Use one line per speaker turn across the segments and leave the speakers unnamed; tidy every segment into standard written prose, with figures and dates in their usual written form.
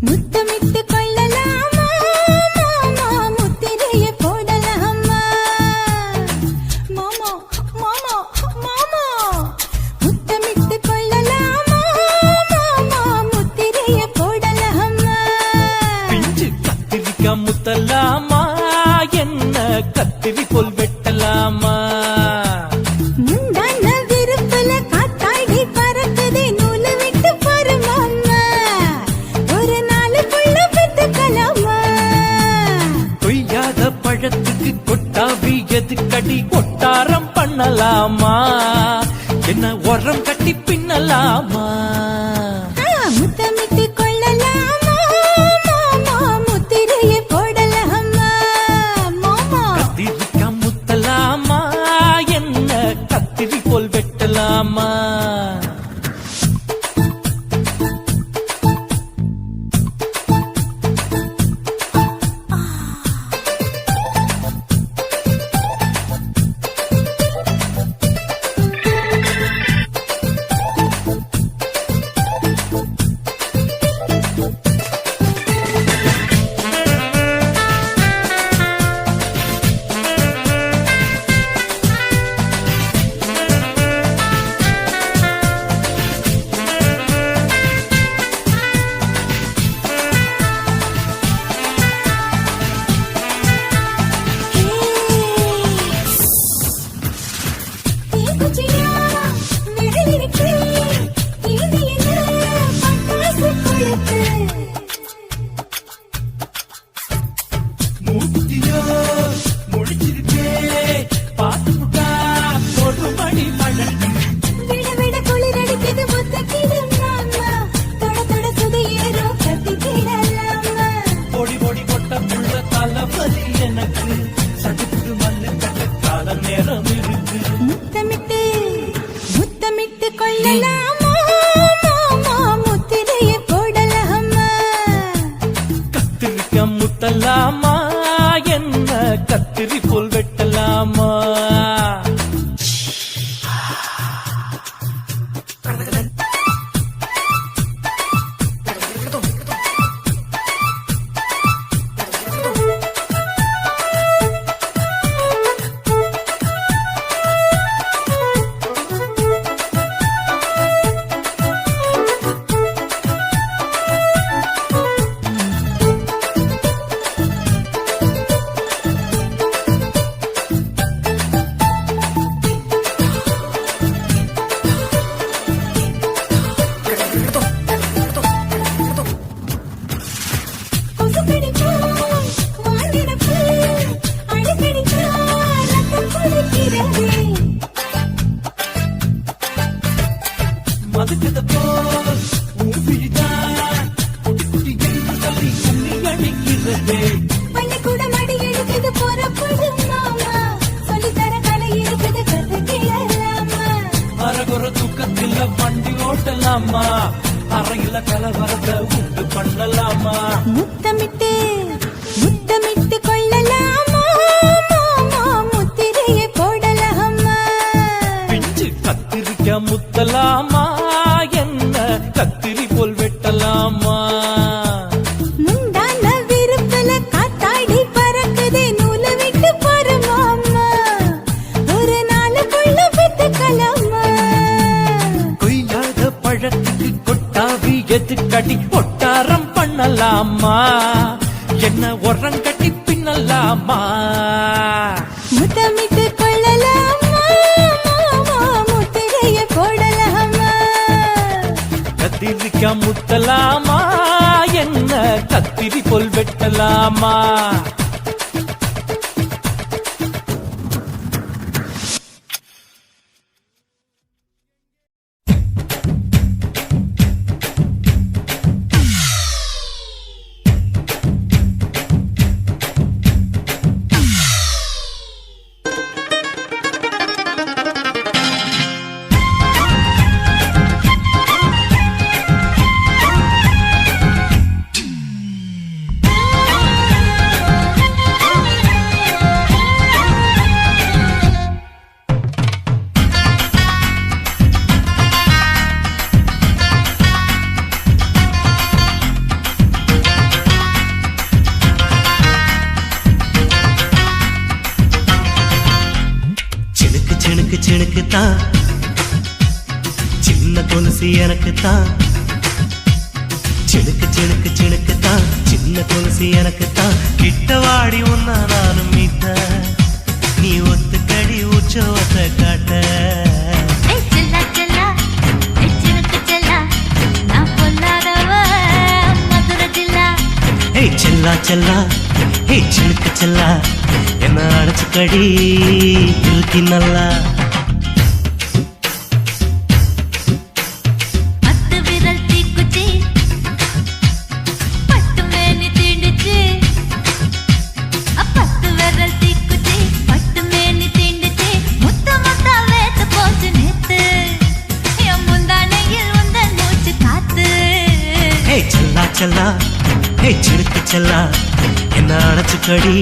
முத்தமிட்டு கொள்ளலாமா மாமா முத்திரையை போடலாமா மாமா மாமா மாமா முத்தமிட்டு கொள்ளலாமா மாமா முத்திரையை போடலாமா
பிஞ்சு கத்திரிக்காய் முத்தலாமா என்ன கத்திரி போல் வெட்டலாமா
முந்தான விருப்பல காத்தாடி பறக்குதே நூலு விட்டு பருமாமா ஒரு நாளுக்குள்ள பெத்துக்கலாமா
கொய்யாத பழத்துக்கு கொட்டாவி எதுக்கடி கொட்டாரம் பண்ணலாமா என்ன உரம் கட்டி பின்னலாமா
முத்தமிட்டு கொள்ளலாமா மாமா முத்திரையை போடலாமா மாமா
கத்திரிக்காய் முத்தலாமா என்ன கத்திரி போல் வெட்டலாமா மூத்தியோ முடிச்சிருக்கே பாத்துட்டா ஒரு மணி பழம்
விட விட குளிரடிக்குது முத்தக்கிடும் மாமா தொட தொட சுதையேறோ கட்டிக்கிடலாமா
பொடி பொடி கொட்ட புள்ள தலைவலி எனக்கு சதுக்கு மல்லு கட்ட கால நேரம் இருக்கு
முத்தமிட்டு முத்தமிட்டு கொள்ளலாமா மாமா முத்திரையை போடலாமா
கத்திரிக்காய் முத்தலாமா என்ன கத்திரி போல் வெட்டலாமா மதுக்கத போல் ஊபிதான் குட்டி குட்டி என்று சொல்லி உண்ணி அடிக்கிறதே
பள்ளிக்கூட மடி எடுக்குது புறப்படும் மாமா சொல்லித்தர கலை இருக்குது கத்துக்கிடலாமா
அரகுற தூக்கத்தில் வண்டி ஓட்டலாமா அறையில கலவரத்தை உண்டு பண்ணலாமா
முத்தமிட்டு முத்தமிட்டு கொள்ளலாமா மாமா முத்திரையை போடலாமா
பிஞ்சு கத்திரிக்காய் முத்தலாமா என்ன கத்திரி போல் வெட்டலாமா
முந்தான விருப்பல காத்தாடி பறக்குதே நூலு விட்டு பருமாமா ஒரு நாளுக்குள்ள பெத்துக்கலாமா
கொய்யாத பழத்துக்கு கொட்டாவி எதுக்கடி கொட்டாரம் பண்ணலாமா என்ன உரம் கட்டி பின்னலாமா
முத்தமிட்டு கொள்ளலாமா மாமா முத்திரையை போடலாமா
கத்திரிக்காய் முத்தலாமா என்ன கத்திரி போல் வெட்டலாமா
தான், சின்ன கொலுசு எனக்கு தான். சிணுக்கு சிணுக்கு சிணுக்கு தான், சின்ன கொலுசு எனக்கு தான். கிட்ட வாடி உன்னா நானும் மீட்ட, நீ ஒத்துக்கடி உற்சவத்தை காட்ட.
செல்லா செல்லா சினுக்கு செல்லா நான் பொல்லாதவ மதுரை ஜில்லா.
ஏய் செல்லா செல்லா, ஏய் சிணுக்கு செல்லா, என்ன அடைச்சுக்கடி இழுக்கி நல்லா.
பத்து விரல் தீக்குச்சி பட்டு மேனி தீண்டுச்சு. பத்து விரல் தீக்குச்சி பட்டு மேனி தீண்டுச்சு. முத்த முத்தா வேத்து போச்சு நேத்து என் முந்தானையில் உந்தன் மூச்சு காத்து.
ஏய் செல்லா செல்லா, ஏய் சிணுக்கு செல்லா, என்ன அடைச்சுக்கடி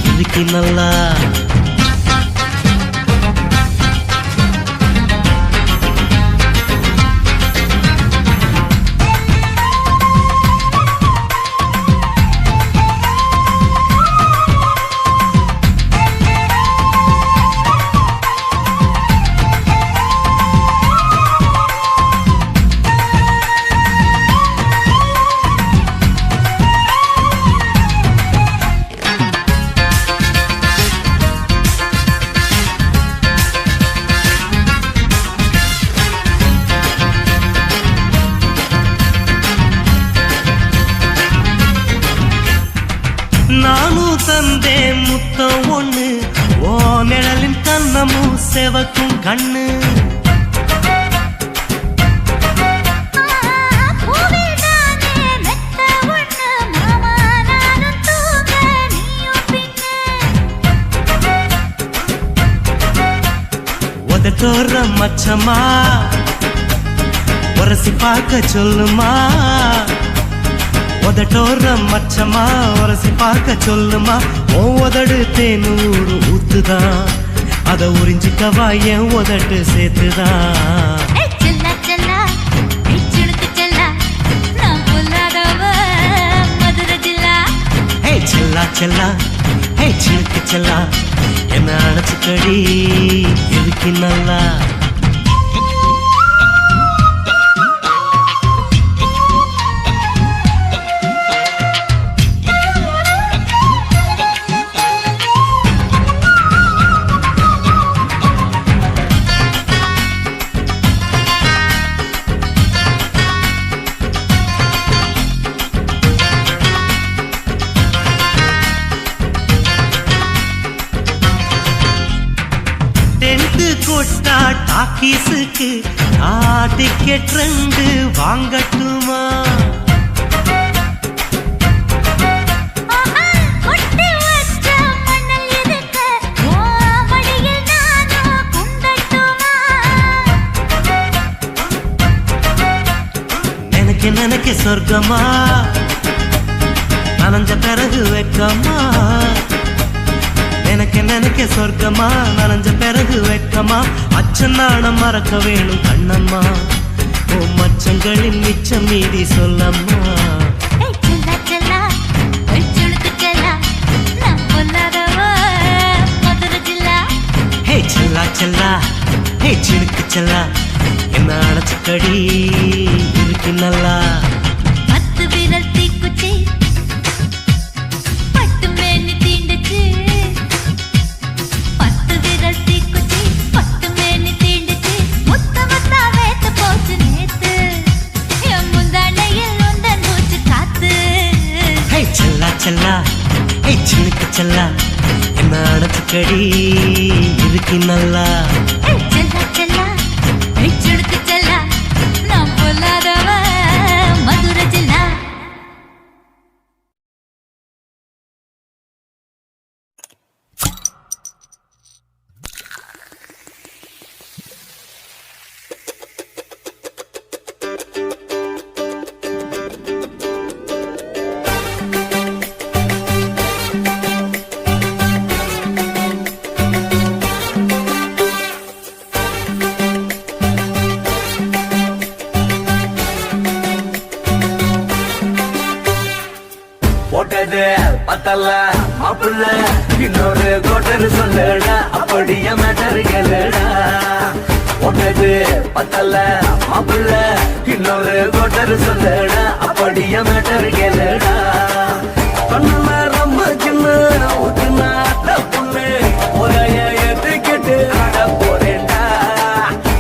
இழுக்கி நல்லா. நானும் தந்தேன் முத்தம் ஒண்ணு, ஓ நிழலின் கண்ணமும் செவக்கும் கண்ணு. உதட்டோர மச்சமா உரசி பார்க்க சொல்லுமா. உதட்டோர மச்சமா உரசி பார்க்க சொல்லுமா. ஓ உதடு தேனூறு ஊத்துதான், அத உறிஞ்சிக்கவா என் உதட்டு சேர்த்துதான்.
செல்லா செல்லா சினுக்கு செல்லா நான் பொல்லாதவ மதுரை ஜில்லா.
ஹே செல்லா செல்லா, ஹே சினுக்கு செல்லா, என்ன அடைச்சுக்கடி இழுக்கி நல்லா. டென்ட் கொட்டா டாக்கீஸுக்கு டிக்கெட் 2 வாங்கட்டுமா.
கொட்டி வச்ச மணல் இருக்க ஓ மடியில் நானும் குண்டட்டுமா.
நினைக்க நினைக்க சொர்க்கமா, நனைஞ்ச பிறகு வெக்கமா. நினைக்க நினைக்க சொர்க்கமா, நனைஞ்ச பிறகு வெக்கமா. அச்சம் நாணம் மறக்க வேணும் கண்ணம்மா, ஓ மச்சங்களின் மிச்சம் மீதி சொல்லம்மா.
செல்லா செல்லா சினுக்கு செல்லா நான் பொல்லாதவ மதுரை ஜில்லா.
ஹே செல்லா செல்லா, ஹே சினுக்கு செல்லா, என்ன அடைச்சுக்கடி இருக்கு நல்லா.
பத்து விரல் தீக்குச்சி பட்டு மேனி தீண்டுச்சு. பத்து விரல் தீக்குச்சி பட்டு மேனி தீண்டுச்சு. முத்த முத்தா வேத்து போச்சு நேத்து என் முந்தானையில் உந்தன் மூச்சு காத்து.
ஹே செல்லா செல்லா, ஹே சினுக்கு செல்லா, என்ன அடைச்சுக்கடி இருக்கு நல்லா.
செல்லா செல்லா சினுக்கு செல்லா நான் பொல்லாதவ மதுரை ஜில்லா.
போட்டது பத்தல்ல மாப்பிள்ள இன்னொரு கோட்டர் சொல்லுடா அப்படியே மேட்டர் கேளுடா போட்டது பத்தல்ல மாப்பிள்ள இன்னொரு கோட்டர் சொல்லுடா அப்படியே மேட்டர் கேளுடா கண்ணுல ரொம்ப சின்ன ஊத்துனா பொண்ணு ஒரைய ஏத்துக்கிட்டு ஆட போறேன்டா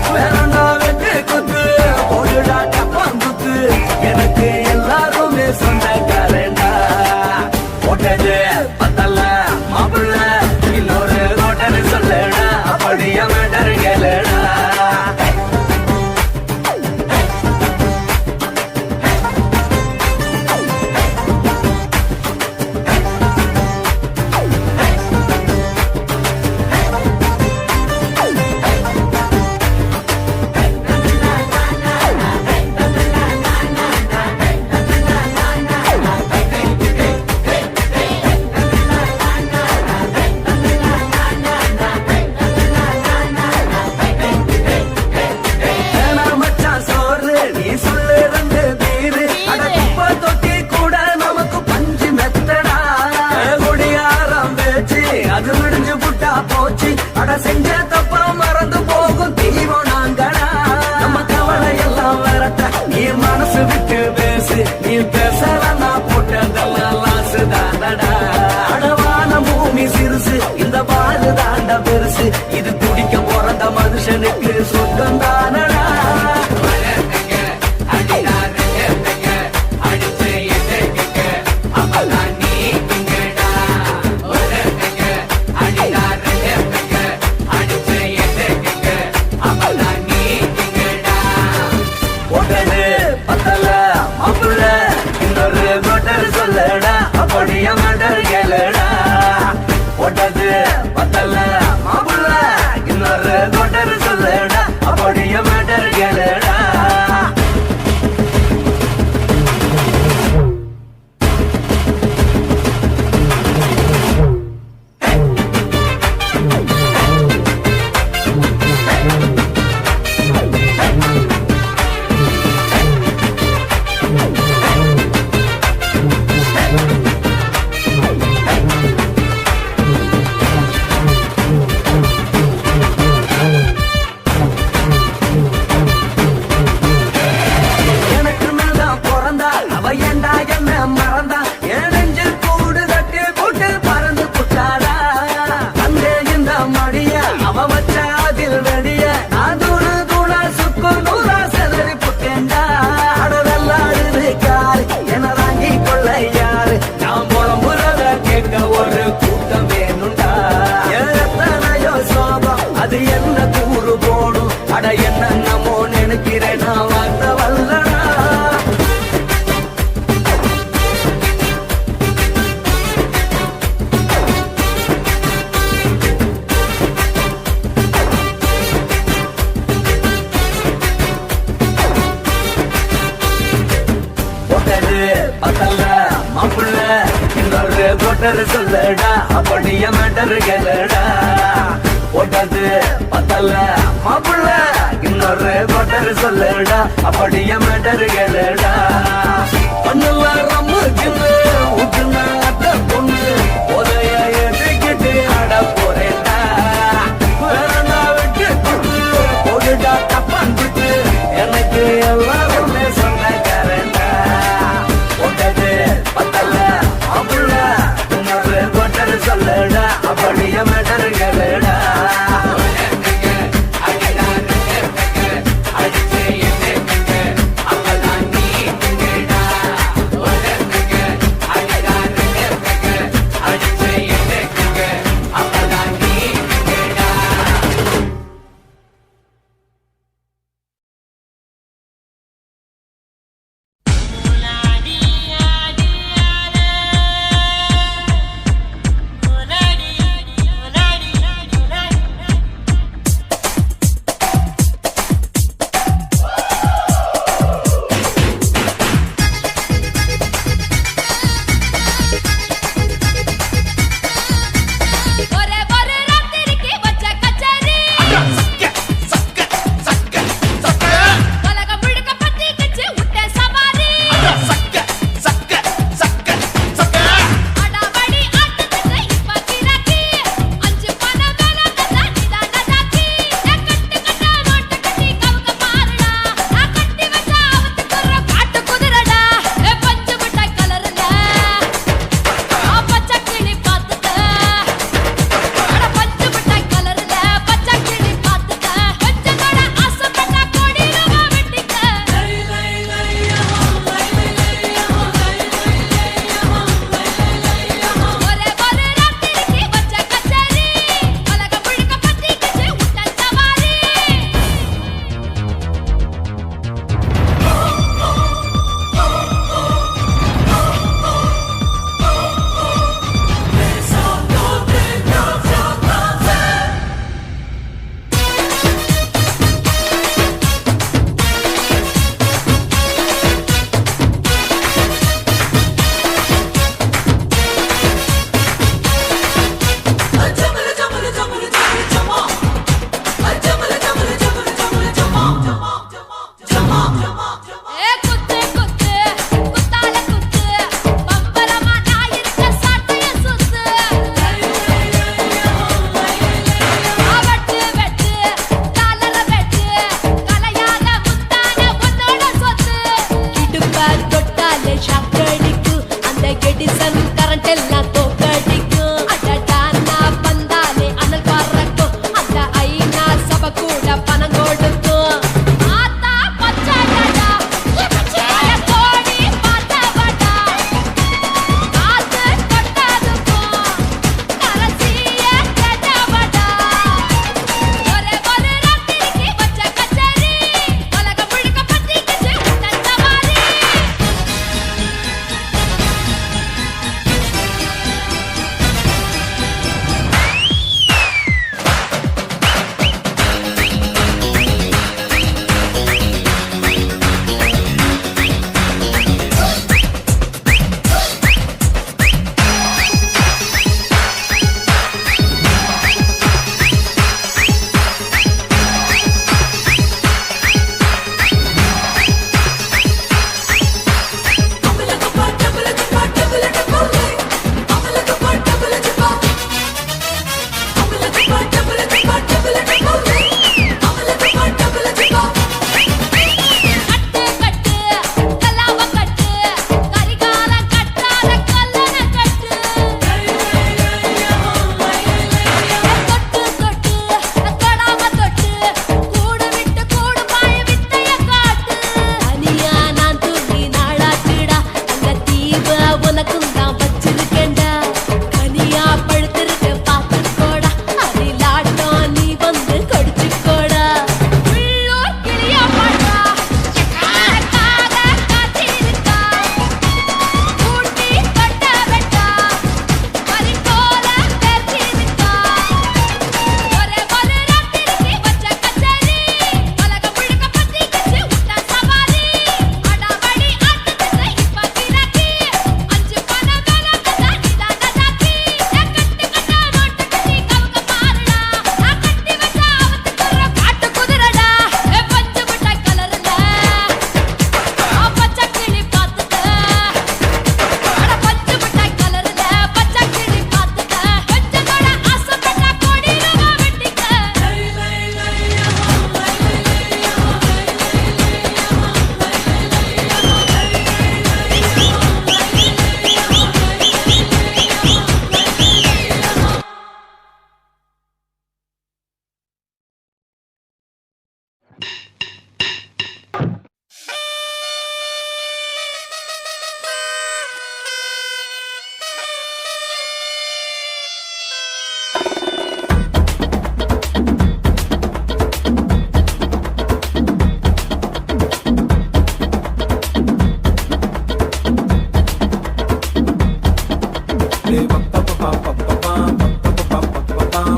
வேறண்டா வெட்டு குத்து போடுடா டப்பான் குத்து எனக்கு எல்லாருமே சொந்தக்காரண்டா போட்டது பத்தல்ல மாப்பிள்ள இன்னொரு கோட்டன்னு சொல்லுடா அப்படியே மேட்டர் கேளுடா செஞ்ச தப்பா மறந்து போகும் தீவம் நாங்களா நம்ம கவலை எல்லாம் வரட்ட நீ மனசு விட்டு பேசு நீ பேசலன்னா போட்டதெல்லாம் லாசு தானடா அடவான பூமி சிறுசு இந்த பாரு தாண்ட பெருசு இது குடிக்க பிறந்த மனுஷனுக்கு சொந்தம் தானடா அப்படியே மேட்டர் கேளுடா போட்டது பத்தல்ல மாப்பிள்ள இன்னொரு கோட்டர் சொல்லுடா அப்படியே மேட்டர் கேளுடா அது என்ன கூறு போடும் அட என்ன நம்மோ நினைக்கிறேன் நான் வார்த்தை வல்லடா போட்டது பத்தல்ல மாப்பிள்ள இன்னொரு கோட்டர் சொல்லுடா அப்படியே மேட்டர் கேளுடா போட்டது பத்தல்ல மாப்பிள்ள இன்னொரு கோட்டர் சொல்லுடா அப்படியே மேட்டர் கேளுடா பொண்ணுல ரொம்ப சின்ன ஊத்துனா பொண்ணு உதய ஏற்றுக்கிட்டு ஆட போறேன்டா வேறண்டா விட்டு குத்து போடுடா தப்பான் குத்து எனக்கு எல்லாருமே சொந்தக்காரண்டா போட்டது பத்தல்ல மாப்பிள்ள இன்னொரு கோட்டர் சொல்லுடா அப்படியே மேட்டர் கேளுடா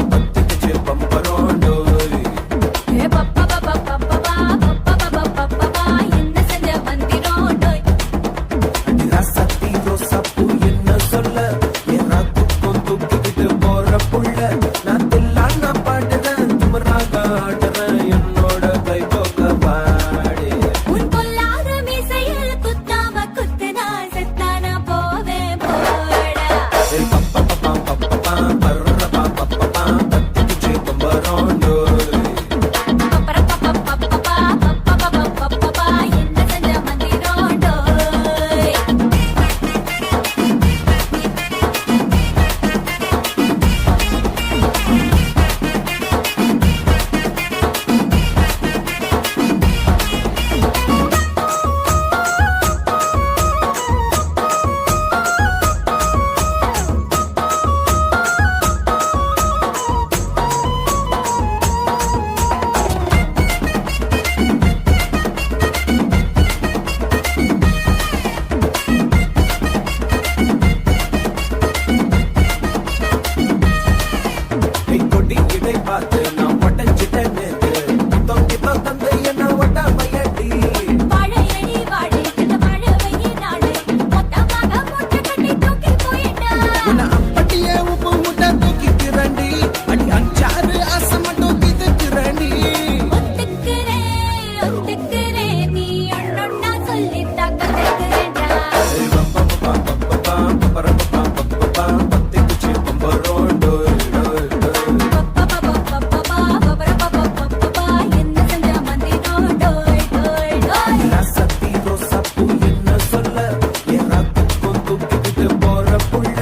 பத்திக்குச்சு பம்பரோண்டோய்
ஏ பப்பா பப்பா பப்பா பப்பா பப்பா என்ன செஞ்ச வந்திரோண்டோய்
ராசாத்தி ரோசாப்பூ என்ன சொல்ல என் ராத்துக்கும் தூக்கிக்கிட்டு போற புள்ள நான் தில்லான பாடுறேன் துமராக ஆடுறேன் என்னோட கை போக்க பாடு
உன் பொல்லாத மீசையில் குத்தாம குத்துனா செத்தானா போவேன் போடா
பத்திக்குச்சு பம்பரோண்டோய்
பப்பா என்ன செஞ்ச வந்திரோண்டோய்
கொடி இடை பார்த்து நான் பட்டஞ்சிட்டேன் நேத்து தொங்கித்தோ தந்தை என்ன ஒட்டாமையடி
வாழையடி வாழை இந்த வாழவையே நாடு மொத்தமாக மூட்டை கட்டி தூக்கி போயிட்டா
உன்னை அப்படியே உப்பு முட்டை தூக்கிக்கிறண்டி அடி அஞ்சாறு ஆசை மட்டும் இதுக்கிறண்டி
ஒத்துக்கிறேன் நீ ஒன்னொன்னா சொல்லிட்டா கத்துக்கிறேன்டா
பத்திக்குச்சு பம்பரோண்டோய்
என்ன செஞ்ச வந்திரோண்டோய் டோய் டோய்
ராசாத்தி ரோசாப்பூ என்ன சொல்ல என் ராத்துக்கும் தூக்கிக்கிட்டு போற புள்ள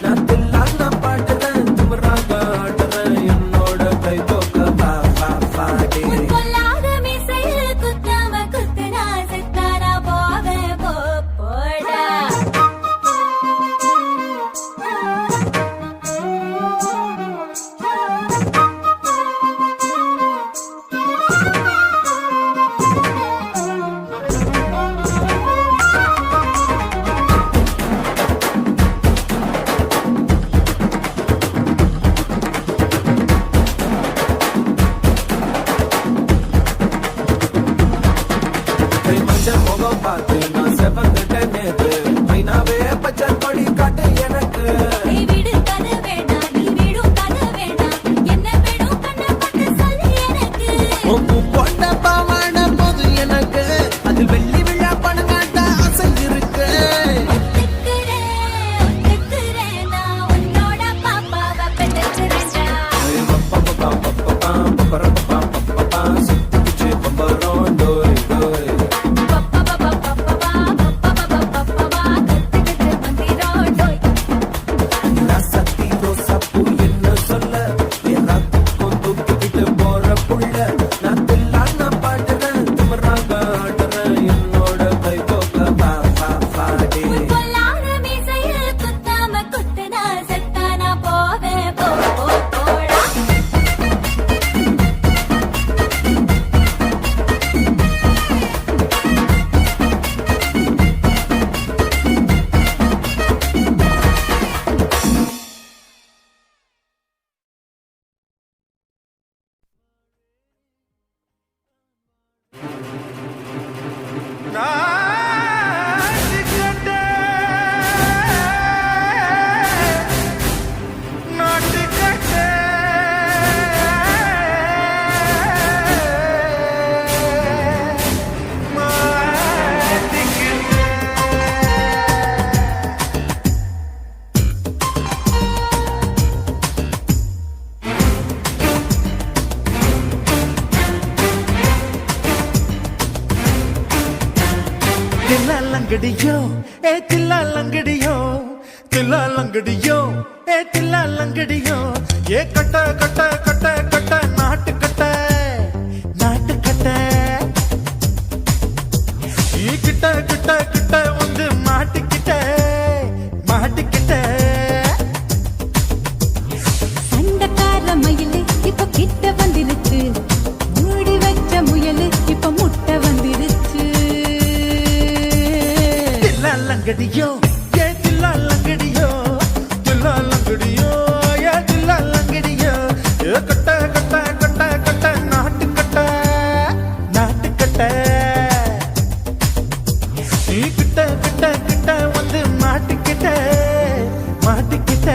நான் தில்லான பாடுறேன் துமராக ஆடுறேன் என்னோட கை போக்க பாடே
உன் பொல்லாத மீசையில் குத்தாம குத்துனா செத்தானா போவேன் போடா
மஞ்சள் முகம் பார்த்து நான் செவந்துட்டேன் நேத்து மைனாவே பச்சை கொடி காட்டு எனக்கு
நீ விடு கதை வேண்டாம் நீ விடும் கதை வேண்டாம் என்ன வேணும் கண்ணை பார்த்து சொல்லு எனக்கு
உப்பு போட்ட பாவாட போது எனக்கு அதில் வெள்ளி விழா பணங்காட்ட ஆசை இருக்கு
ஒத்துக்கிறேன் நான் உன்னோட பாப்பாவை பெற்றுக்கிறேன்டா
சுத்திச்சு பம்பரோண்டோய் டோய் ராசாத்தி ரோசாப்பூ என்ன சொல்ல என் ராத்துக்கும் தூக்கிக்கிட்டு போற புள்ள நான் தில்லான பாடுறேன் துமராக ஆடுறேன் என்னோட கை போக்க பாடே
உன் பொல்லாத மீசையில் குத்தாம குத்துனா செத்தானா போவேன் போடா
தில்லாலங்கடியோ தில்லாலங்கடியோ தில்லாலங்கடியோ தில்லாலங்கடியோ கட்ட கட்ட கட்ட கட்ட நாட்டு கட்ட நாட்டு கட்ட கிட்ட கிட்ட கிட்ட வந்து மாட்டிக்கிட்ட மாட்டிக்கிட்ட
சண்டக்கார மயிலு இப்ப கிட்ட வந்துருச்சு மூடி வச்ச முயலு இப்ப முட்டை வந்துருச்சு
தில்லாலங்கடியோ தில்லாலங்கடியோ தில்லாலங்கடியோ
கிட்ட கிட்ட கிட்ட வந்து மாட்டிக்கிட்ட மாட்டிக்கிட்ட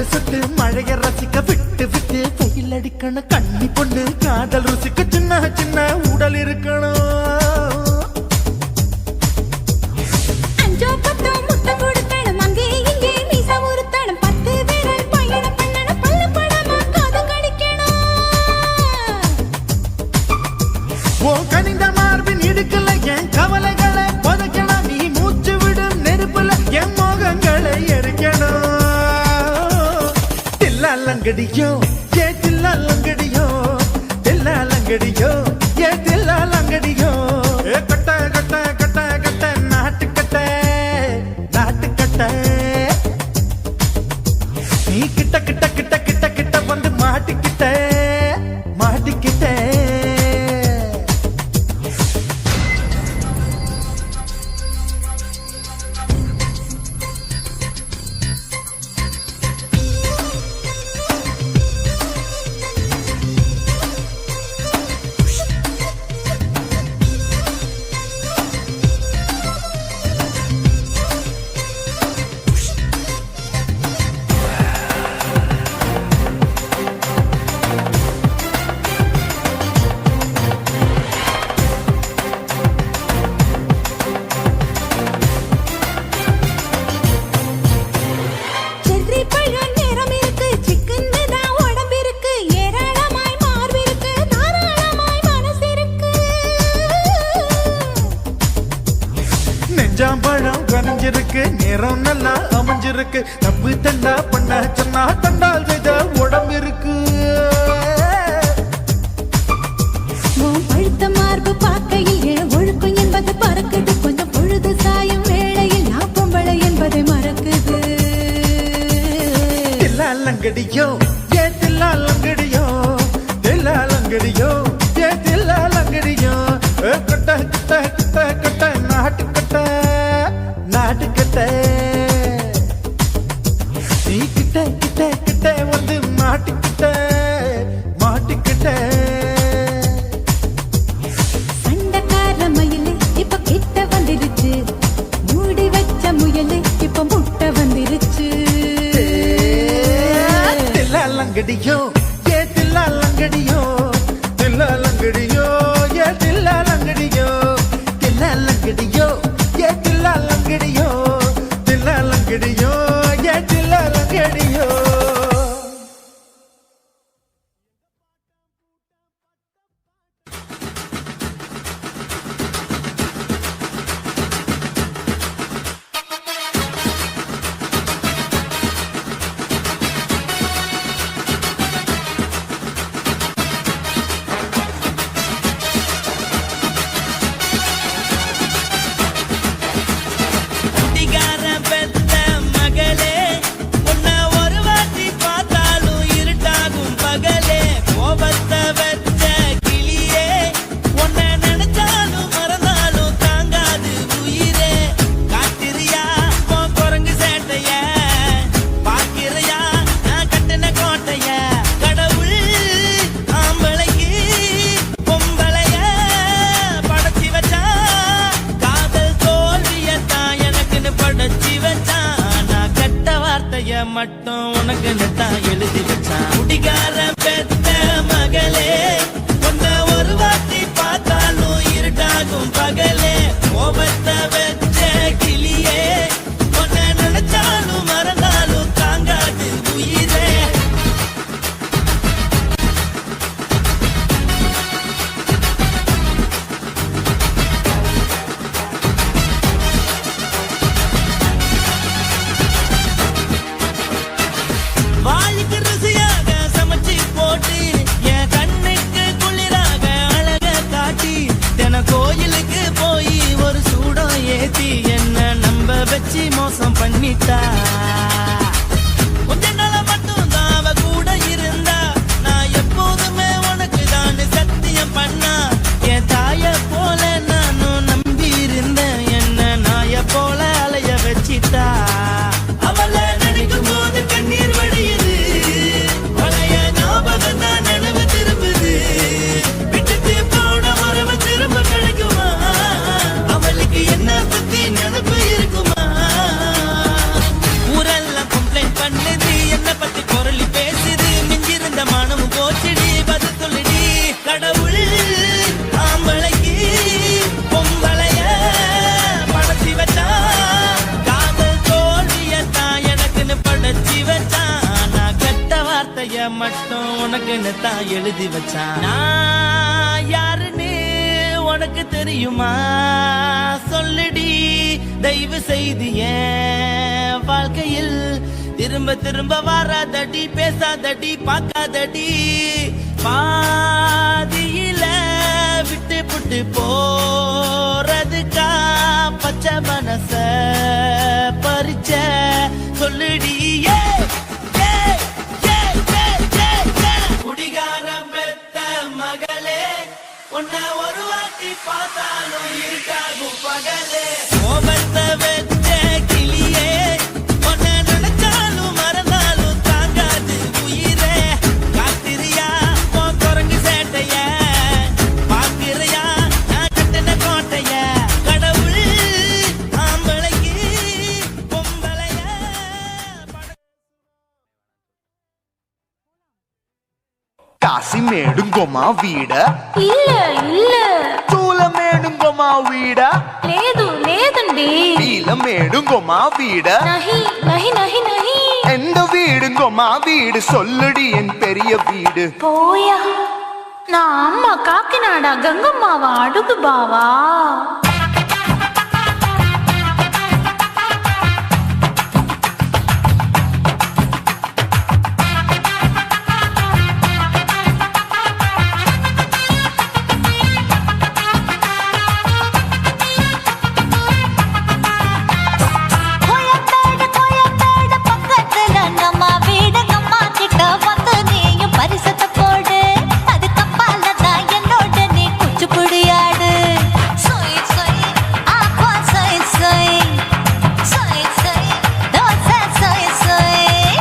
சொட்டு மழைய ரசிக்க விட்டு விட்டு வெயில் அடிக்கணும் கண்ணி பொண்ணு காதல் ருசிக்க சின்ன சின்ன உடல் இருக்கணும்
அஞ்சோ பத்தோ முத்தம் கொடுக்கணும் அங்கே இங்கே மீசா உருத்தணும் 10 விரல் பயணம் பண்ணணும் பல்ல படமா காது கடிக்கணும்
ஓ கனிந்த மார்பின் இடுக்கல என் கவலைகளை புதைக்கணும் நீ மூச்சு விடும் நெருப்புல என் மோகங்களை எரிக்கணும் தில்லாலங்கடியோ ஏ தில்லாலங்கடியோ தில்லாலங்கடியோ ஏ தில்லாலங்கடியோ ஏ கட்ட கட்ட கட்ட கட்ட நாட்டுக்கட்ட நாட்டுக்கட்ட நீ கிட்ட கிட்ட கிட்ட கிட்ட கிட்ட வந்து மாட்டிக்கிட்ட மாட்டிக்கிட்ட
செர்ரி பழம் நிறம் இருக்கு சிக்கன்னு தான் உடம்பு இருக்கு ஏராளமாய் மார்பு இருக்கு தாராளமாய் மனசு இருக்கு
நெஞ்சாம்பழம் கனிஞ்சிருக்கு நிறம் நல்லா அமைஞ்சிருக்கு தப்பு தண்டா பண்ண சொன்னா தண்டால் செய்த உடம்பு இருக்கு
உன் பழுத்த மார்பு பார்க்கையில் என் ஒழுக்கம் என்பது பறக்குது கொஞ்சம் பொழுது சாயும் வேளையில் நான் பொம்பளை என்பதை மறக்குது
தில்லாலங்கடியோ ஏ தில்லாலங்கடியோ தில்லாலங்கடியோ ஏ தில்லாலங்கடியோ கட்ட கட்ட கட்ட கட்ட நாட்டுக்கட்ட நாட்டுக்கட்ட நீ கிட்ட கிட்ட கிட்ட வந்து மாட்டிக்கிட்ட மாட்டிக்கிட்ட
சண்டைக்கார மயிலு இப்ப கிட்ட வந்துருச்சு மூடி வச்ச முயலு இப்ப முட்டை வந்துருச்சு
தில்லாலங்கடியோ ஏ தில்லாலங்கடியோ தில்லாலங்கடியோ ஏ தில்லாலங்கடியோ தில்லாலங்கடியோ ஏ தில்லாலங்கடியோ தில்லாலங்கடியோ ஏ தில்லாலங்கடியோ
குட்டிக்கார பெத்த மகளே உன்னை ஒரு வாட்டி பார்த்தாலும் இருட்டாகும் பகலே கோபத்தை வச்ச கிளியே உன்னை நினைச்சாலும் மறந்தாலும் தாங்காது உயிரே காத்திரியா உன் குரங்கு சேட்டைய பாக்கிறையா நான் கட்டின கோட்டைய கடவுள் ஆம்பளைக்கு பொம்பளைய படைச்சி வச்சா காதல் தோல்வியத்தான் எனக்குன்னு படைச்சி வச்சான் நான் கெட்ட வார்த்தைய மட்டும் உனக்குன்னு தான் எழுதி வச்சான் குடிகார பெத்த மகளே உன்னை ஒரு வாட்டி பார்த்தாலும் இருட்டாகும் பகலே கோபத்தை வச்ச கிளியே உன்னை நினைச்சாலும் மறந்தாலும் தாங்காது உயிரே வாய்க்கு ருசி ஆசைய மட்டும் உனக்குன்னு தான் எழுதி வச்சான். நான் யாருன்னு உனக்கு தெரியுமா சொல்லுடி, தயவு செய்து என் வாழ்க்கையில் திரும்ப திரும்ப வராதடி, பேசாதடி, பார்க்காதடி. பாதியில விட்டு புட்டு போறதுக்கா பச்சை மனச பறிச்ச சொல்லுடி. குடிகாரம் பெத்த மகளே, உன்னை ஒரு வாட்டி பார்த்தாலும் இருக்காகும் பகலே. கோபத்தை வச்ச கிளியே, உன்னை நினைச்சாலும் மறந்தாலும் தாங்காது உயிரே. காத்திரியா உன் குரங்கு சேட்டைய, பாக்கிறியா நான் கட்டின கோட்டைய. கடவுள் ஆம்பளைக்கு பொம்பளைய
కాశీమేడుంగోమా వీడ
இல்ல இல்ல
చూలమేడుంగోమా వీడ
లేదు లేదండి.
నీలమేడుంగోమా వీడ
నహి నహి నహి నహి.
எந்த வீடுங்கோமா வீடு சொல்லுடி என் பெரிய வீடு.
போயா, நான் அம்மா காக்கிநாடா கங்கம்மாவா அడుகு பாவா. கோயம்பேடு பக்கத்துல நம்ம வீடு, அம்மா கிட்ட வந்து நீயும் பரிசத்தை போடு. அது கப்பால தான் என்னோட நீ குச்சிப்புடியாடு. சொய் சொய் ஆப்பா சொய் சொய், சொய் சொய் தோசை சொய் சொய்.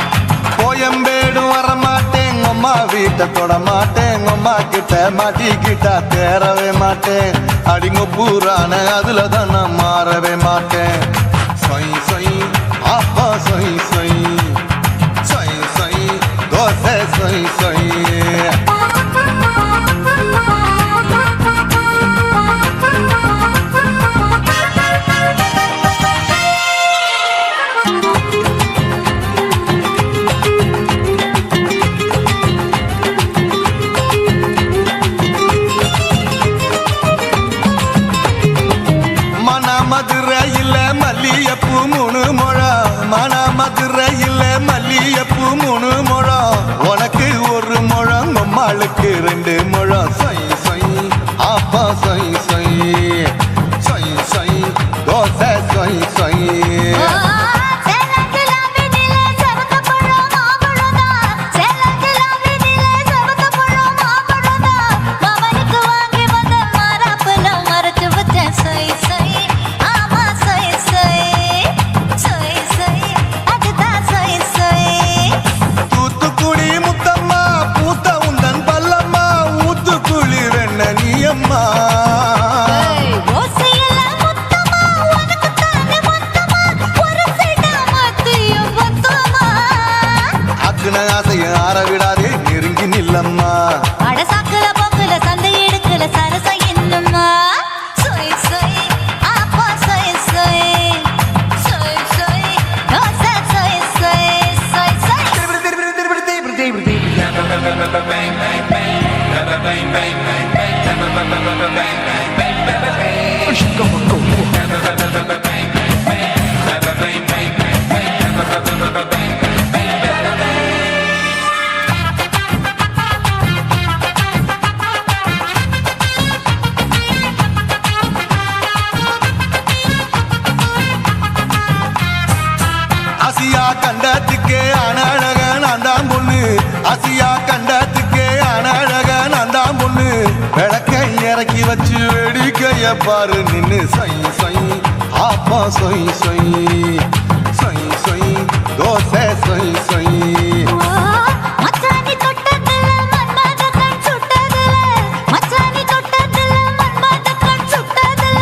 கோயம்பேடு வரமாட்டேன், அம்மா வீட்டை தொட மாட்டேன், அம்மா கிட்ட மாட்டிக்கிட்டா தேரவே மாட்டேன். அடிங்க பூரான அதுல தான் நான் மாறவே மாட்டேன். சொய் சொய் ஆப்பா சொய் சொய், சொய் சொய் தோசை சொய் சொய். மதுரையில் மல்லியப்பூ 3 முழம், மன மதுரையில் மல்லியப்பூ 3 முழம். உனக்கு 1 முழம், அம்மாளுக்கு 2 முழம். சொய் சொய் ஆப்பா சொய் சொய், சொய் சொய் தோசை சொய் சொய். ஆசைய ஆற விடாதே, நெருங்கி நில்லம்மா.
அடசாக்குல போக்குல சந்தை எடுக்கல சரச என்னம்மா. சொய் சொய் ஆப்பா சொய் சொய், சொய் சொய் தோசை சொய் சொய், சொய் சொய்.
ஆசியா கண்டத்துக்கே அனழக நான் தான் பொண்ணு, ஆசியா கண்டத்துக்கே அனழக நான் தான் பொண்ணு. விளக்கை இறக்கி வச்சு வேடிக்கைய பாரு நின்னு. சொய் சொய் ஆப்பா சொய் சொய், சொய் சொய் தோசை சொய் சொய்.
மச்சானி தொட்டதுல மன்மத கண் சுட்டதுல, மச்சானி தொட்டதுல மன்மத கண் சுட்டதுல.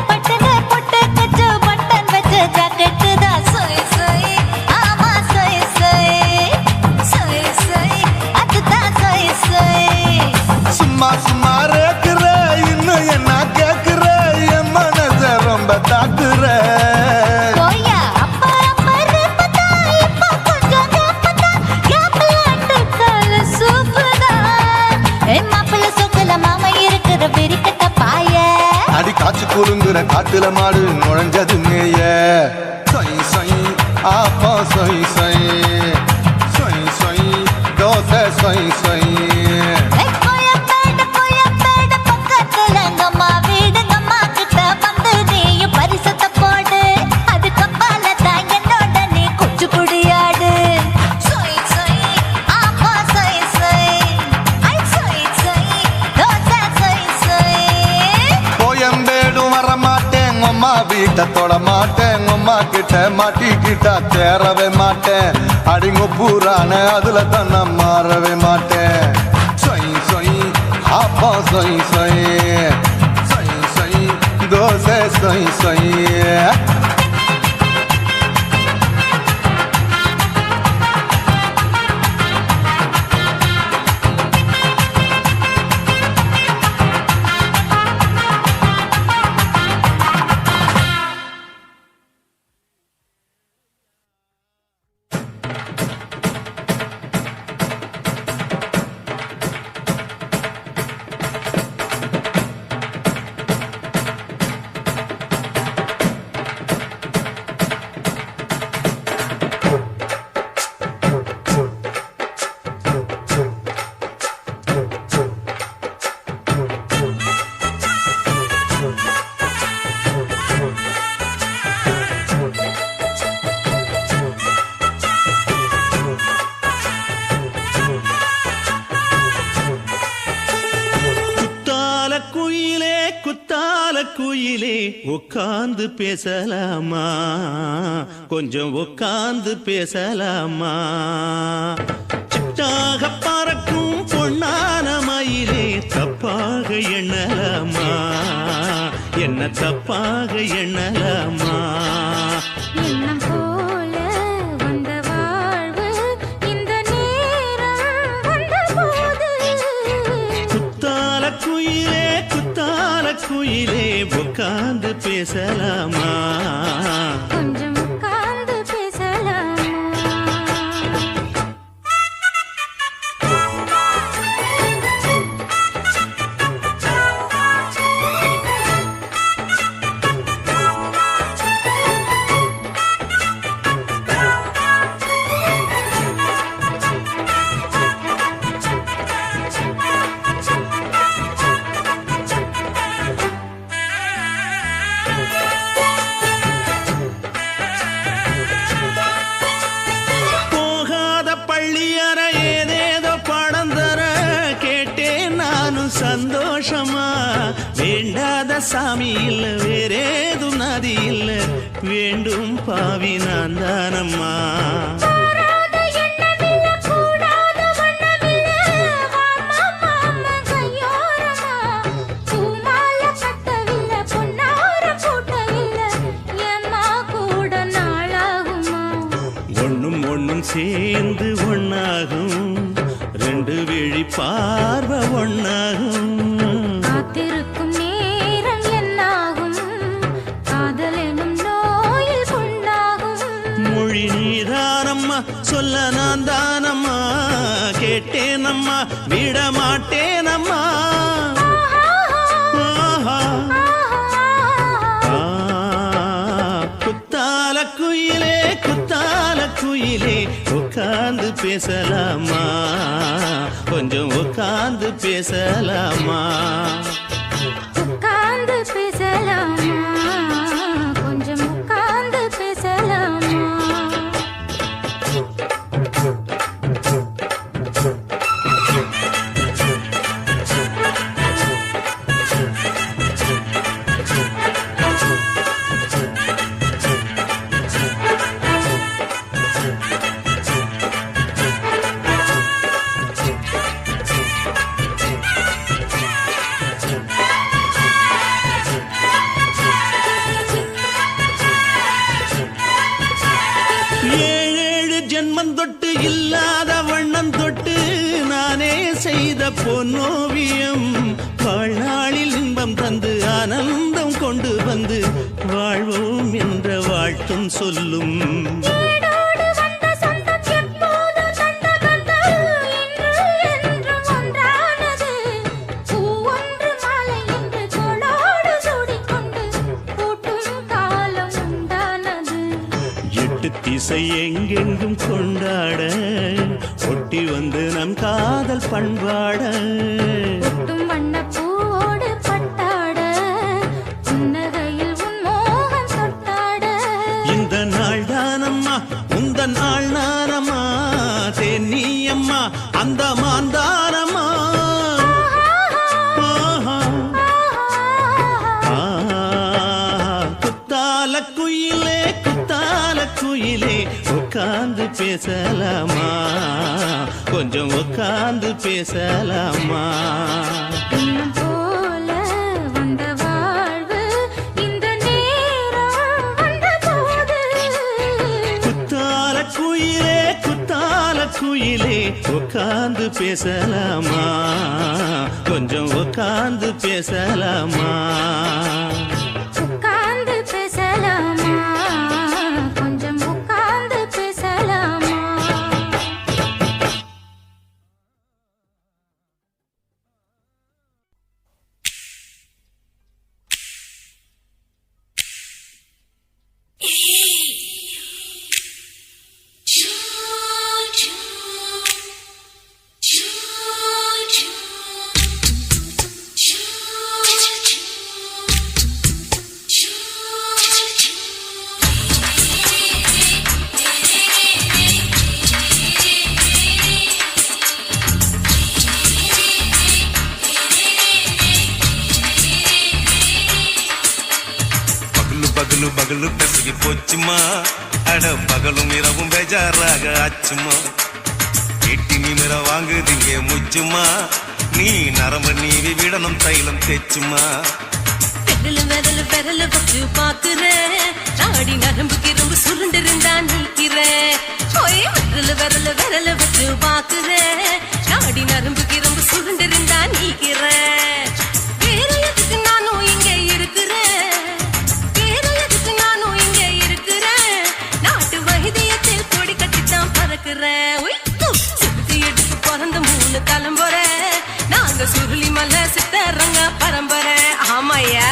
பட்டனே பொட்டு கச்சு பட்டன் வச்ச ஜாக்கெட்டு தான். சொய் சொய் ஆமா சொய் சொய், சொய் சொய் அதுதான் சொய் சொய்.
சும்மா சும்மா ரேக்குற, இன்னும் என்ன கேக்குற, என் மனச ரொம்ப தாக்குற.
போயா அப்பா அப்பா ரேப்பதா இப்ப கொஞ்சம்
குலுங்குற காட்டுல மாடு நுழைஞ்சது மேய சொய் சொய் ஆப்பா சொய் சொய் சொய் சொய் தோசை சொய் சொய்
கோயம்பேடு பக்கத்துல எங்கம்மா வீடு அம்மா கிட்ட வந்து நீயும் பரிசத்தை போடு அது கப்பால தான் என்னோட நீ குச்சி குடியாடு சொய் சொய் ஆப்பா சொய் சொய் ஐ சொய் சொய் தோசை சொய் சொய்
கோயம்பேடும் வர மாட்டேன் அம்மா வீட்டை தொட மாட்டேன் அம்மா கிட்ட மாட்டிக்கிட்டா தேரவே மாட்டேன் அடிங்க பூரான அதுல தான் நான் மாறவே மாட்டேன் சொய் சொய் ஆப்பா சொய் சொய் சொய் சொய் தோசை சொய் சொய்
குயிலே உட்கார்ந்து பேசலாமா கொஞ்சம் உட்கார்ந்து பேசலாமா சிட்டாக பறக்கும் பொன்னான மயிலே தப்பாக எண்ணலாமா என்ன தப்பாக எண்ணலாமா
எண்ணம் போல வந்த வாழ்வு இந்த நேரம் வந்தபோது
குத்தால குயிலே உட்கார்ந்து பேசலாமா
கொஞ்சம் உட்கார்ந்து பேசலாமா
சந்தோஷமா வேண்டாத சாமி இல்ல வேறேதும் நதி இல்ல வேண்டும் பாவி நான் தானம்மா ஒண்ணும் ஒண்ணும் சேர்ந்து ஒண்ணாகும் ரெண்டு விழி பார்வை ஒண்ணாகும்
காத்திருக்கும் நேரம் என்னாகும் காதல் எனும் நோயில் புண்ணாகும்
மொழி நீதானம்மா சொல்ல நான் தானம்மா கேட்டேனம்மா விட மாட்டேனம்மா குத்தால குயிலே உட்கார்ந்து பேசலாமா கொஞ்சம் உட்கார்ந்து பேசலாமா
உட்கார்ந்து பேசலாமா கொஞ்சம் உட்கார்ந்து பேசலாமா
தொட்டு இல்லாத வண்ணம் தொட்டு நானே செய்த பொன்னோவியம் வாழ்நாளில் இன்பம் தந்து ஆனந்தம் கொண்டு வந்து வாழ்வோம் என்ற வாழ்த்தும் சொல்லும் வந்து நம் காதல் பண்பாட
ஒட்டும் வண்ணப்பூவோடு பட்டாட புன்னகையில் உன் மோகம் தொட்டாட
இந்த நாள் தானம்மா உந்த நாள் நானம்மா தேனி அம்மா அந்த மாந்தானம்மா குத்தால குயிலே உட்கார்ந்து பேசலாமா கொஞ்சம் உட்கார்ந்து பேசலாமா
இன்னும் போல வந்த வாழ்வு இந்த நேரம் வந்தபோது
குத்தால குயிலே உட்கார்ந்து பேசலாமா கொஞ்சம் உட்கார்ந்து பேசலாமா
உட்கார்ந்து பேசலாமா கொஞ்சம் உட்கார்ந்து பேசலாமா
பகலு பெசகி போச்சுமா அட பகலும் இரவும் பேஜாராக ஆச்சுமா எட்டி நிமிர வாங்குதிங்க முச்சுமா நீ நரம்பு நீவி விடணும் தைலம் தேச்சுமா
விரல பச்சு பாக்குறேன் நாடி நரம்பு கிரம்பு சுருண்டிருந்தா நிற்கிறேன் விரல வச்சு பாக்குறேன் நாடி நரம்பு கிரம்பு சுருண்டிருந்தா நீக்கிறேன் வேற எதுக்கு நானும் இங்க இருக்கிறேன் நாட்டு வைத்தியத்தில் கொடி கட்டித்தான் பறக்கிறேன் சுத்தி எடுத்து பிறந்த 3 தலைமுறை நாங்க சுருளி மலை சித்தரங்க பரம்பரை ஆமாயா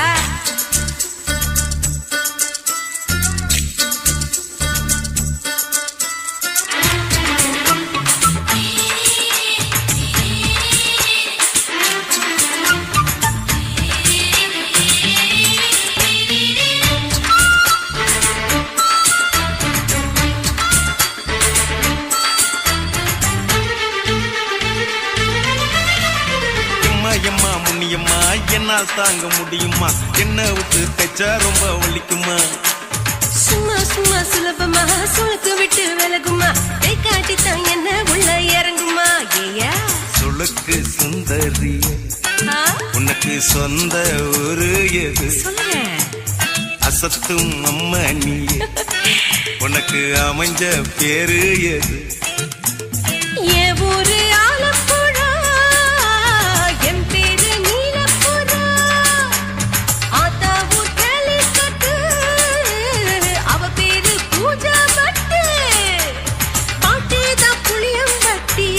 என்னால் தாங்க முடியுமா என்ன விட்டு தைச்சா ரொம்ப வலிக்குமா
சும்மா சும்மா சுலபமா சுளுக்கு விட்டு விலகுமா கை காட்டித்தான் என்ன உள்ள இறங்குமா ஏயா
சுளுக்கு சுந்தரி உனக்கு சொந்த ஊரு எது அசத்தும் அம்மா நீ உனக்கு அமைஞ்ச பேரு எது
என் ஊரு ஆலப்புழா என் பேரு நீலப்புறா ஆத்தா ஊர் கேலிக்கட்டு அவ பேரு பூஜா பட்டு பாட்டி தான் புளியம் பட்டி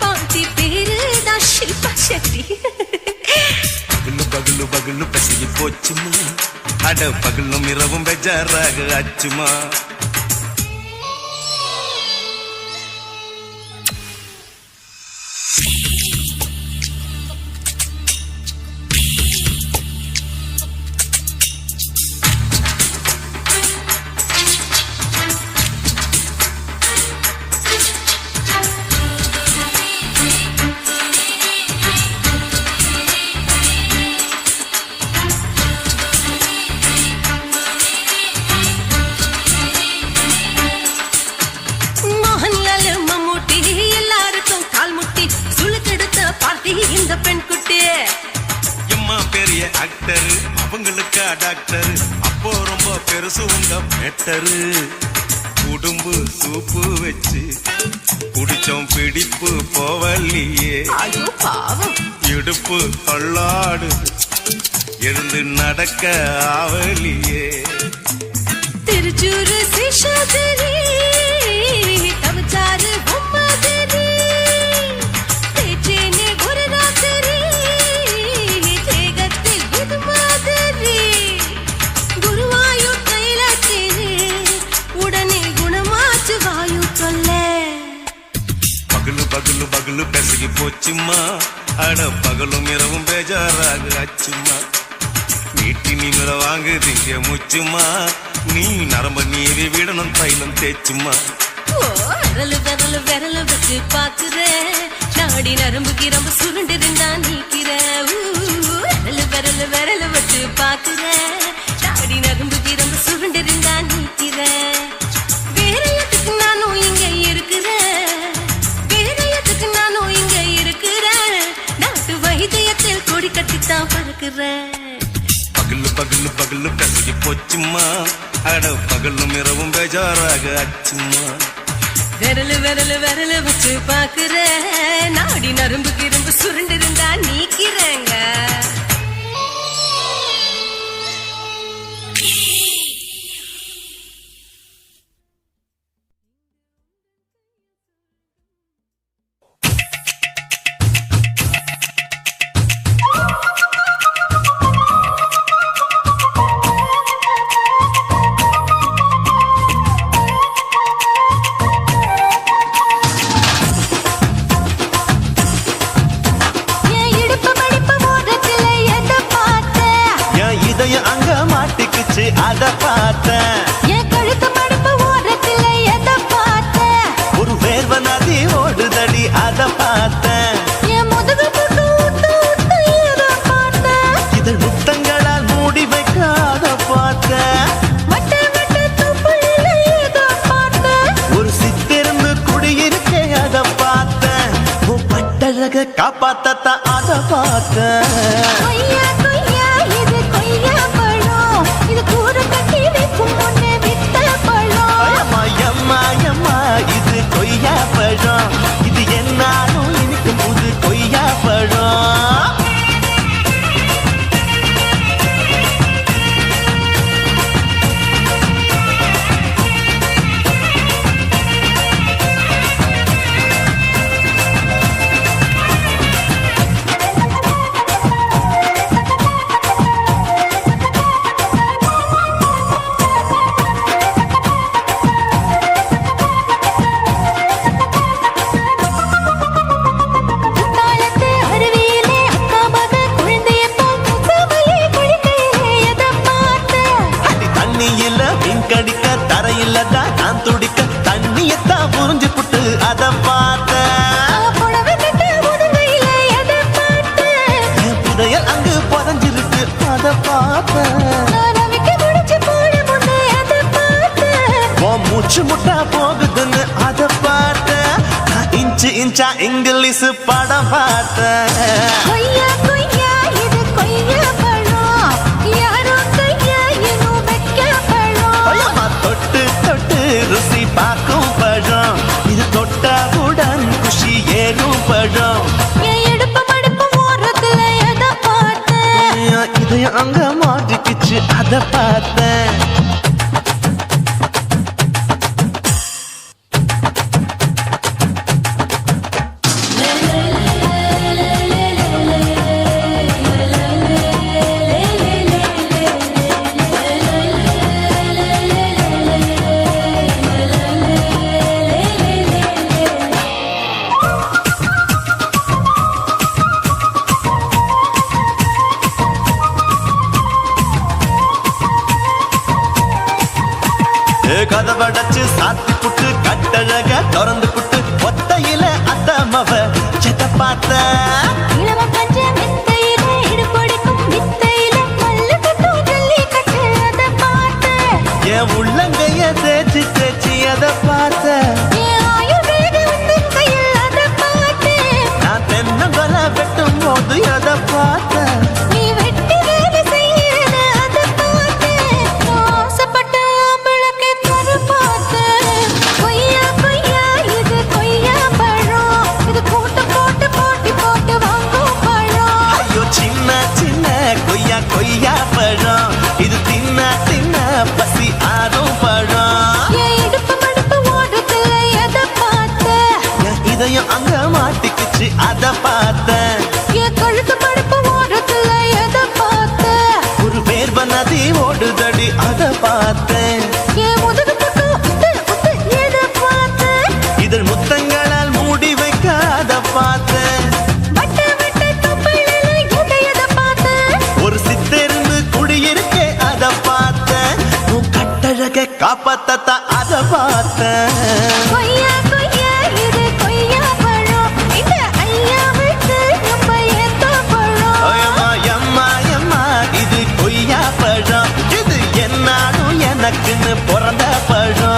பாட்டி பேரு தான் ஷில்பா செட்டி
பகலு பசிக்கு போச்சுமா அட பகலும் இரவும் பெஜாராக ஆச்சுமா
இந்த பெண் குட்டி
எம்மா பெரிய ஆக்டர் அவங்களுக்கா டாக்டர் அப்போ ரொம்ப பெருசு உங்க மேட்டரு குடும்பு சூப்பு வச்சு குடிச்சோம் பிடிப்பு போவல்லையே
ஐயோ பாவம்
இடுப்பு தள்ளாடு எழுந்து நடக்க ஆவலியே
திருச்சூரு சிஷாதிரி தவச்சாரு பொம்மாதிரி தேச்சேனே ஒரு ராத்திரி தேகத்தில் இது மாதிரி குருவாயூர் கைலாத்திரி உடனே குணமாச்சு வாயு சொல்ல
பகலு பகலு பெசகி போச்சுமா அட பகலும் இரவும் பேஜாராக அச்சுமா வீட்டி நீங்கள வாங்கு திங்க முச்சுமா நீ நரம்ப நீவி விடணும் தைலம் தேச்சுமா
விரலு விரலு விரலு வச்சு பாக்குறேன் நாடி நரம்பு கிரம்பு சுருண்டு இருந்தா நீக்கிறேன் விரலு விரலு விரலு வச்சு பாக்குறேன் நாடி நரம்பு கிரம்பு சுருண்டு இருந்தா நீக்கிறேன் வேற எதுக்கு நானும் இங்க இருக்கிறேன் வேற எதுக்கு நானும் இங்க இருக்கிறேன் நாட்டு வைத்தியத்தில் கொடி கட்டித்தான் பறக்கிறேன்
பகலு பகலு பகலு பெசகி போச்சுமா அட பகலும் இரவும் பேஜாராக அச்சுமா
விரலு விரலு விரலு வச்சு பாக்குறேன் நாடி நரம்பு கிரம்பு சுருண்டு இருந்தா நீக்கிறேங்க
அத பார்த்தேன்
என் கழுத்து மடுப்பு ஓரத்துல எதை பார்த்தேன்
ஒரு வேர்வ நதி ஓடுதடி அத பார்த்தேன்
என் முதுகு போட்டு ஊத்து ஊத்து எதை பார்த்தேன்
இதழ் முத்தங்களால் மூடி வைக்க அத பார்த்தேன்
வட்ட வட்ட துப்புல எதை பார்த்தேன்
ஒரு சித்திருந்து குடியிருக்க அத பார்த்தேன் பட்டழக காப்பாத்தத்தான் அத பார்த்தேன்
கொய்யா கொய்யா இது கொய்யா பழம் இது கூற கட்டி வைக்கும் முன்னே வித்த பழம்
எம்மா எம்மா இது கொய்யா பழம் இது என்னாலும் இனிக்கும் புது கொய்யா பழம்
குத்தாலத்து அருவியிலே அக்கா மக குழந்தைய போல் முகமையை குளிக்கையிலே எதை பார்த்தேன்
அடி தண்ணியில மீன் கடிக்க தரையில தான் நான் துடிக்க தண்ணியத்தான் புரிஞ்சு புட்டு அத பார்த்தேன்
புடவை கட்ட முதுகையிலே எதை பார்த்தேன்
என் புதையல் அங்கு புதஞ்சிருக்கு அத பார்த்தேன்
நான் அவிக்க முடிச்சு போட முன்னே எதை பார்த்தேன்
உன் மூச்சு முட்டா போகுதுன்னு அத பார்த்தேன் நான் இன்ச்சு இன்ச்சா இங்கிலீஷ் படம் பார்த்தேன்
கொய்யா கொய்யா இது கொய்யா பழம் யாரோ கையா இன்னும் வைக்க பழம்
ஐயம்மா தொட்டு தொட்டு ருசி பார்க்கும் பழம் இது தொட்டவுடன் குஷி ஏறும் பழம்
என் இடுப்பு மடுப்பு ஓரத்துல எதை பார்த்தேன்
என் இதயம் அங்க மாட்டிக்கிச்சு அத பார்த்தேன் கதவடைச்சு சாத்தி புட்டு கட்டழக திறந்து புட்டு ஒத்தையில அத்தமவ செத்த பார்த்த
இளவ பஞ்ச மெத்தையில இடுப்பொடிக்கும் வித்தையில மல்லு கட்டும் ஜல்லி கட்டு அதை பார்த்தேன்
என் உள்ளங்கைய தேய்ச்சி தேய்ச்சி அத பார்த்த
என் ஆயுர்வேத உந்தன் கையில் அதை பார்த்தேன்
நான் தென்னங்கொலை வெட்டும் போது அத பார்த்த
நீ வெட்டி வேலை செய்யறது அதை பார்த்தேன் ஆசைப்பட்ட ஆம்பளுக்கு தர பார்த்தேன் கொய்யா கொய்யா இது கொய்யா பழம் இது கூட்டு போட்டு போட்டி போட்டு வாங்கும் பழம்
ஐயோ சின்ன சின்ன கொய்யா கொய்யா பழம் இது தின்ன தின்ன பசி ஆறும் பழம்
என் இடுப்பு மடுப்பு ஓடுத்துல எதை பார்த்தேன்
என் இதயம் அங்க மாட்டிக்கிச்சு அத பார்த்தேன்
என் கழுத்து மடுப்பு ஓடுத்துல எதை பார்த்தேன்
ஒரு வேர்வ நதி ஓடுதடி அத பார்த்தேன்
என் முதுகு பக்கம் உத்து உத்து எதை பார்த்தேன்
இதழ் முத்தங்களால் மூடி வைக்க பார்த்தேன்.
வட்ட வட்ட தொப்பையில எதை பார்த்தேன்.
ஒரு சித்தெரும்பு குடியிருக்கே அத பார்த்தேன். உன் கட்டழக காப்பாத்தத்தான் அத பார்த்தேன்.
கொய்யா கொய்யா இது கொய்யா பழம். இந்த ஐயா விட்டு நம்ம ஏத்த பழம்.
அம்மா அம்மா அம்மா இது கொய்யா பழம். இது என்னாலும் எனக்குன்னு பிறந்த பழம்.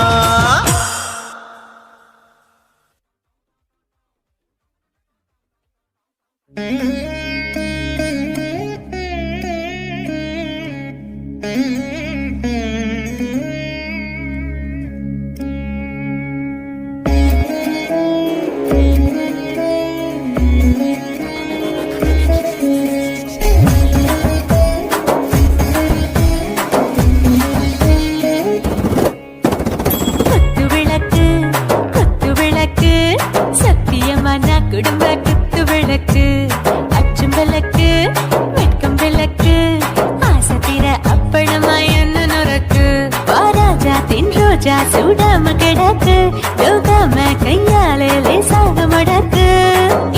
குத்து விளக்கு குத்து விளக்கு சத்தியமான குடும்ப குத்து விளக்கு. அச்சும் விளக்கு வெட்கம் விளக்கு ஆசை தீர அப்பளமா என்ன நுறக்கு. வாராஜா தின் ரோஜா சூடாம கிடக்கு. யோகாம கையாலே லேசாக மடக்கு.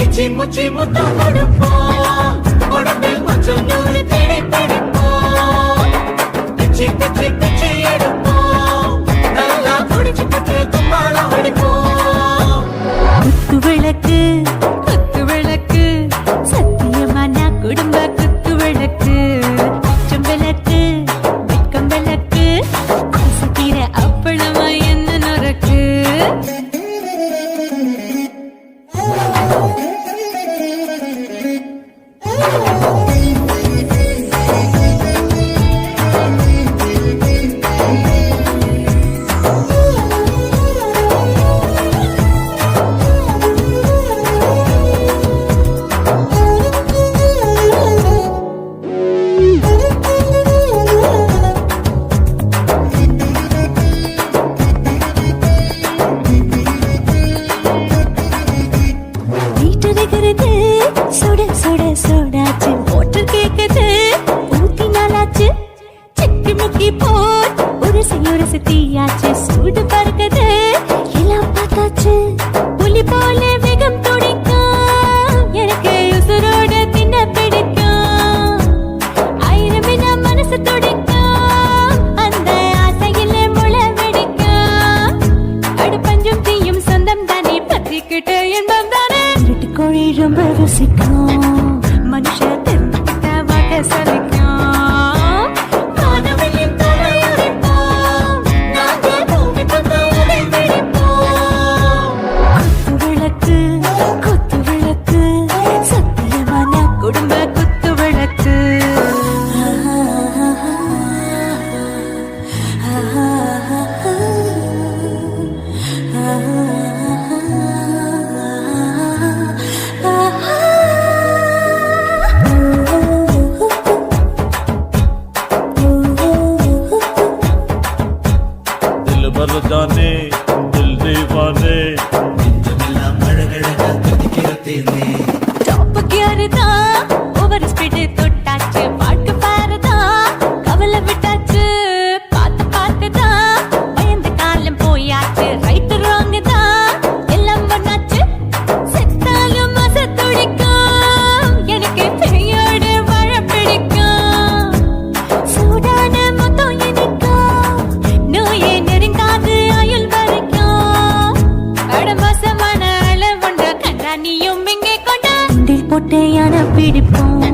இச்சி முச்சி முத்தம் கொடுப்போம். உடம்பில் கொஞ்சம் நூறு தேடி பிடிப்போம். பிச்சி பிச்சி பிச்சி எடுப்போம். நல்லா குடிச்சு குத்து கும்பாலம் அடிப்போம். குத்து விளக்கு குத்து விளக்கு சத்தியமான குடும்ப குத்து விளக்கு. அச்சம் விளக்கு வெட்கம் விளக்கு ஆசை தீர அப்பளமா என்ன நுறக்கு. வீட்டருகிறது சுட சுட சுடாச்சு. மோட்டர் கேக்குது ஊத்தி நாளாச்சு. சிக்கி முக்கி போல் உரசி தீயாச்சு. சூடு பறக்குது எல்லாம் பார்த்தாச்சு. புலி போல வேகம் துடிக்கும். எனக்கு உசுரோட தின்ன பிடிக்கும். ஆயிரம் வினா மனசு துடிக்கும். அந்த ஆசையில முளை வெடிக்கும். அடுப்பஞ்சும் தீயும் சொந்தம் தானே பத்திக்கிட்டு என்பம் தானே. கோழி ரொம்ப ருசிக்கும். மனுஷ தெரிஞ்சுக்கிட்ட வாக்க சலிக்கும். மானவனின் தலையுரிப்போம். நாங்க பூமி பந்த உதை பிடிப்போம். குத்து விளக்கு குத்து விளக்கு சத்தியமான குடும்ப குத்து விளக்கு.
दिल मर्दाने दिल दीवाने
டாப் கியர் தான் ஓவர் ஸ்பீட் தொட்டாச்சு. பாட்டு பாருதான் கவலை விட்டாச்சு. பார்த்து பார்த்து தான் பயந்து காலம் போயாச்சு. ரைட் ராங் தான் எல்லாம் பண்ணாச்சு. செத்தாலும் மச துடிக்கும். எனக்கு பெரியோடு வாழ பிடிக்கும். சூடான மொத்தம் எனக்கும். நோயே நெருங்காது ஆயுள் வரைக்கும். கடமசமான அளவுண்ட கண்டா நீயும் இங்கே கொண்ட. போட்டு யானை பிடிப்போம்.